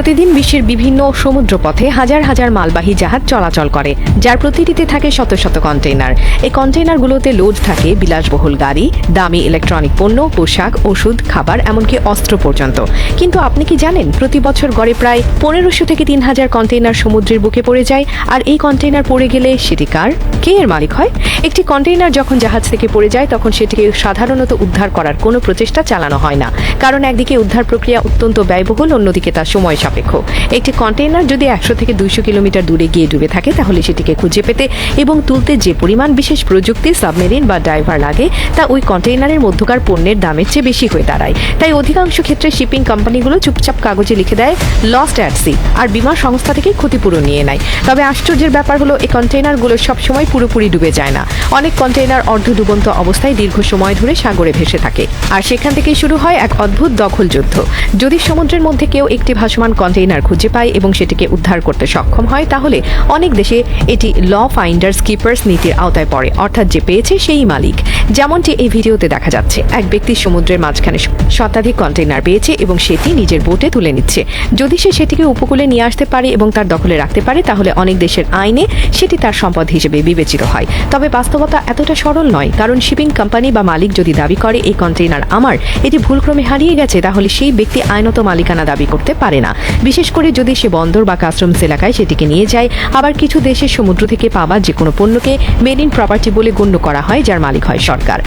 প্রতিদিন বিশ্বের বিভিন্ন সমুদ্রপথে হাজার হাজার মালবাহী জাহাজ চলাচল করে, যার প্রতিটিতে থাকে শত শত কন্টেইনার। এই কন্টেইনারগুলোতে লোড থাকে বিলাসবহুল গাড়ি, দামি ইলেকট্রনিক পণ্য, পোশাক, ওষুধ, খাবার, এমনকি অস্ত্র পর্যন্ত। কিন্তু আপনি কি জানেন, প্রতি বছর গড়ে প্রায় 1500 থেকে 3000 কন্টেইনার সমুদ্রের বুকে পড়ে যায়। আর এই কন্টেইনার পড়ে গেলে সেটি কার, কে এর মালিক হয়? একটি কন্টেইনার যখন জাহাজ থেকে পড়ে যায় তখন সেটিকে সাধারণত উদ্ধার করার কোনো প্রচেষ্টা চালানো হয় না, কারণ একদিকে উদ্ধার প্রক্রিয়া অত্যন্ত ব্যয়বহুল, অন্যদিকে তা সময় সাপেক্ষ। একটি কন্টেইনার যদি 100 থেকে 200 কিলোমিটার দূরে গিয়ে ডুবে থাকে, তাহলে সেটিকে খুঁজে পেতে এবং তুলতে যে পরিমাণ বিশেষ প্রযুক্তি, সাবমেরিন বা ডাইভার লাগে, তা ওই কন্টেইনারের মধ্যকার পণ্যের দামের চেয়ে বেশি হয়ে দাঁড়ায়। তাই অধিকাংশ ক্ষেত্রে শিপিং কোম্পানিগুলো চুপচাপ কাগজে লিখে দেয় লস্ট অ্যাট সি, আর বিমা সংস্থা থেকে ক্ষতিপূরণ নিয়ে নেয়। তবে আশ্চর্যের ব্যাপার হলো, এই কন্টেইনারগুলো সবসময় পুরোপুরি ডুবে যায় না। অনেক কন্টেইনার অর্ধডুবন্ত অবস্থায় দীর্ঘ সময় ধরে সাগরে ভেসে থাকে, আর সেখান থেকেই শুরু হয় এক অদ্ভুত দখল যুদ্ধ। যদি সমুদ্রের মধ্যে কেউ একটি ভাসমান কন্টেইনার খুঁজে পায় এবং সেটিকে উদ্ধার করতে সক্ষম হয়, তাহলে অনেক দেশে এটি ল ফাইন্ডার্স কিপার্স নীতির আওতায় পড়ে, অর্থাৎ যে পেয়েছে সেই মালিক। যেমনটি এই ভিডিওতে দেখা যাচ্ছে, এক ব্যক্তি সমুদ্রের মাঝখানে শতাধিক কন্টেইনার পেয়েছে এবং সেটি নিজের বোটে তুলে নিচ্ছে। যদি সে সেটিকে উপকূলে নিয়ে আসতে পারে এবং তার দখলে রাখতে পারে, তাহলে অনেক দেশের আইনে সেটি তার সম্পদ হিসেবে বিবেচিত হয়। তবে বাস্তবতা এতটা সরল নয়, কারণ শিপিং কোম্পানি বা মালিক যদি দাবি করে এই কন্টেইনার আমার, এটি ভুলক্রমে হারিয়ে গেছে, তাহলে সেই ব্যক্তি আইনত মালিকানা দাবি করতে পারে না, বিশেষ করে যদি সে বন্দর বা কাস্টমস এলাকায় সেটিকে নিয়ে যায়। আবার কিছু দেশের সমুদ্র থেকে পাওয়া যে কোনো পণ্যকে মেরিন প্রপার্টি বলে গণ্য করা হয়, যার মালিক হয় সরকার।